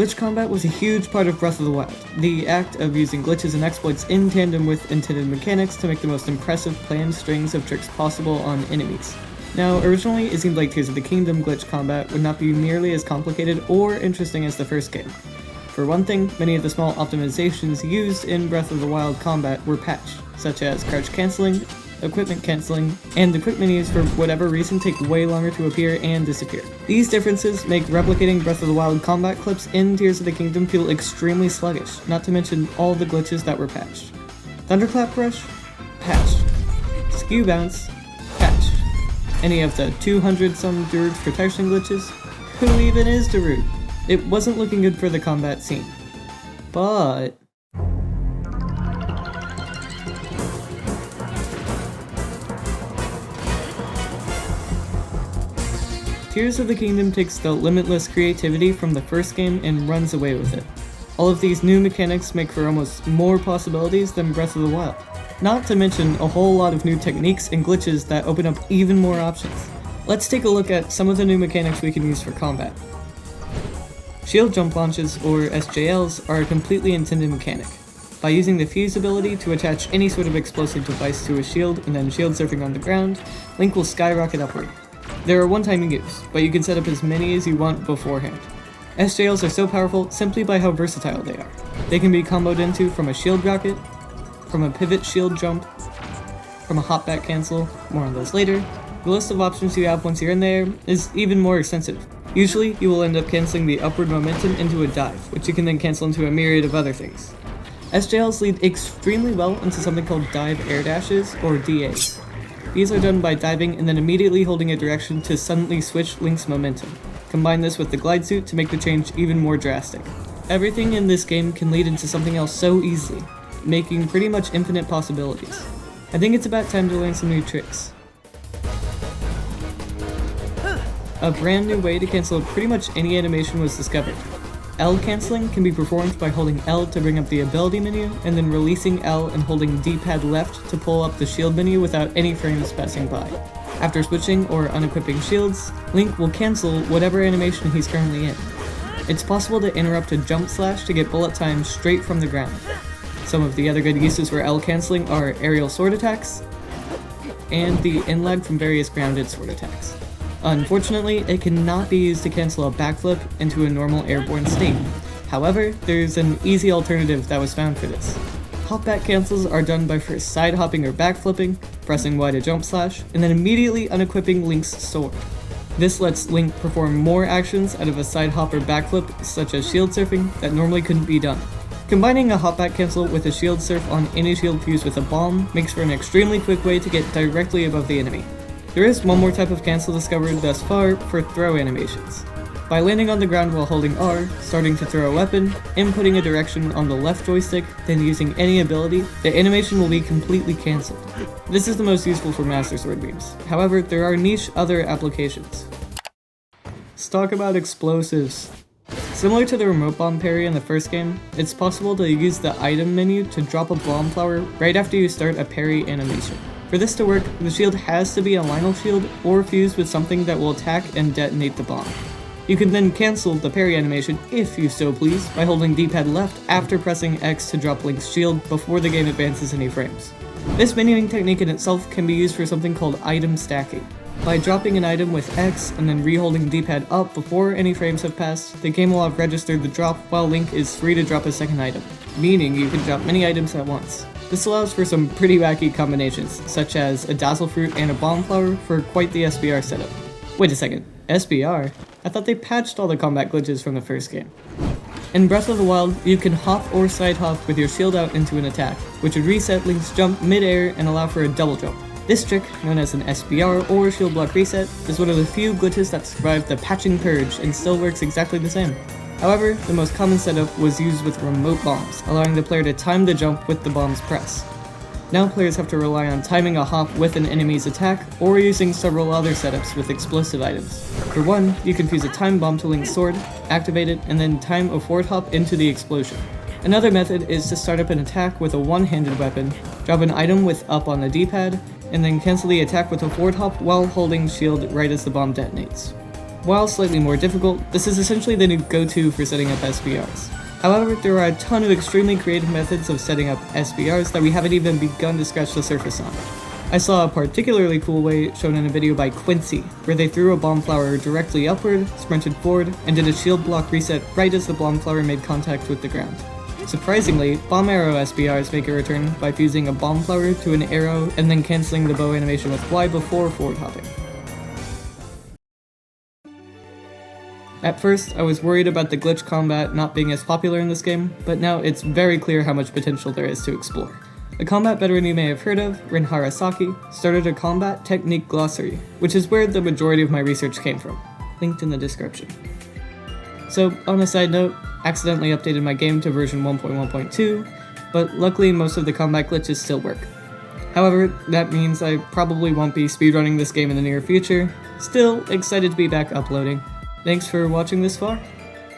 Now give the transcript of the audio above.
Glitch combat was a huge part of Breath of the Wild, the act of using glitches and exploits in tandem with intended mechanics to make the most impressive planned strings of tricks possible on enemies. Now, originally it seemed like Tears of the Kingdom glitch combat would not be nearly as complicated or interesting as the first game. For one thing, many of the small optimizations used in Breath of the Wild combat were patched, such as crouch cancelling, equipment cancelling, and the quick menus for whatever reason take way longer to appear and disappear. These differences make replicating Breath of the Wild combat clips in Tears of the Kingdom feel extremely sluggish, not to mention all the glitches that were patched. Thunderclap Rush? Patched. Skew Bounce? Patched. Any of the 200-some Darude's protection glitches? Who even is Darude? It wasn't looking good for the combat scene. But Tears of the Kingdom takes the limitless creativity from the first game and runs away with it. All of these new mechanics make for almost more possibilities than Breath of the Wild. Not to mention a whole lot of new techniques and glitches that open up even more options. Let's take a look at some of the new mechanics we can use for combat. Shield jump launches, or SJLs, are a completely intended mechanic. By using the fuse ability to attach any sort of explosive device to a shield and then shield surfing on the ground, Link will skyrocket upward. They're a one-time use, but you can set up as many as you want beforehand. SJLs are so powerful simply by how versatile they are. They can be comboed into from a shield rocket, from a pivot shield jump, from a hopback cancel, more on those later. The list of options you have once you're in there is even more extensive. Usually, you will end up cancelling the upward momentum into a dive, which you can then cancel into a myriad of other things. SJLs lead extremely well into something called dive air dashes, or DAs. These are done by diving and then immediately holding a direction to suddenly switch Link's momentum. Combine this with the glide suit to make the change even more drastic. Everything in this game can lead into something else so easily, making pretty much infinite possibilities. I think it's about time to learn some new tricks. A brand new way to cancel pretty much any animation was discovered. L cancelling can be performed by holding L to bring up the ability menu, and then releasing L and holding D-pad left to pull up the shield menu without any frames passing by. After switching or unequipping shields, Link will cancel whatever animation he's currently in. It's possible to interrupt a jump slash to get bullet time straight from the ground. Some of the other good uses for L cancelling are aerial sword attacks, and the in-lag from various grounded sword attacks. Unfortunately, it cannot be used to cancel a backflip into a normal airborne state. However, there's an easy alternative that was found for this. Hopback cancels are done by first side hopping or backflipping, pressing Y to jump slash, and then immediately unequipping Link's sword. This lets Link perform more actions out of a side hop or backflip, such as shield surfing, that normally couldn't be done. Combining a hopback cancel with a shield surf on any shield fused with a bomb makes for an extremely quick way to get directly above the enemy. There is one more type of cancel discovered thus far for throw animations. By landing on the ground while holding R, starting to throw a weapon, inputting a direction on the left joystick, then using any ability, the animation will be completely cancelled. This is the most useful for Master Sword beams. However, there are niche other applications. Let's talk about explosives. Similar to the remote bomb parry in the first game, it's possible to use the item menu to drop a bomb flower right after you start a parry animation. For this to work, the shield has to be a Lionel shield or fused with something that will attack and detonate the bomb. You can then cancel the parry animation, if you so please, by holding D-pad left after pressing X to drop Link's shield before the game advances any frames. This menuing technique in itself can be used for something called item stacking. By dropping an item with X and then re-holding D-pad up before any frames have passed, the game will have registered the drop while Link is free to drop a second item, meaning you can drop many items at once. This allows for some pretty wacky combinations, such as a Dazzle Fruit and a Bomb Flower for quite the SBR setup. Wait a second, SBR? I thought they patched all the combat glitches from the first game. In Breath of the Wild, you can hop or side hop with your shield out into an attack, which would reset Link's jump mid-air and allow for a double jump. This trick, known as an SBR or shield block reset, is one of the few glitches that survived the patching purge and still works exactly the same. However, the most common setup was used with remote bombs, allowing the player to time the jump with the bomb's press. Now players have to rely on timing a hop with an enemy's attack, or using several other setups with explosive items. For one, you can fuse a time bomb to Link's sword, activate it, and then time a forward hop into the explosion. Another method is to start up an attack with a one-handed weapon, drop an item with up on the D-pad, and then cancel the attack with a forward hop while holding shield right as the bomb detonates. While slightly more difficult, this is essentially the new go-to for setting up SBRs. However, there are a ton of extremely creative methods of setting up SBRs that we haven't even begun to scratch the surface on. I saw a particularly cool way shown in a video by Quincy, where they threw a bomb flower directly upward, sprinted forward, and did a shield block reset right as the bomb flower made contact with the ground. Surprisingly, bomb arrow SBRs make a return by fusing a bomb flower to an arrow and then cancelling the bow animation with Y before forward hopping. At first, I was worried about the glitch combat not being as popular in this game, but now it's very clear how much potential there is to explore. A combat veteran you may have heard of, Rin Harasaki, started a combat technique glossary, which is where the majority of my research came from, linked in the description. So, on a side note, accidentally updated my game to version 1.1.2, but luckily most of the combat glitches still work. However, that means I probably won't be speedrunning this game in the near future. Still, excited to be back uploading. Thanks for watching this far.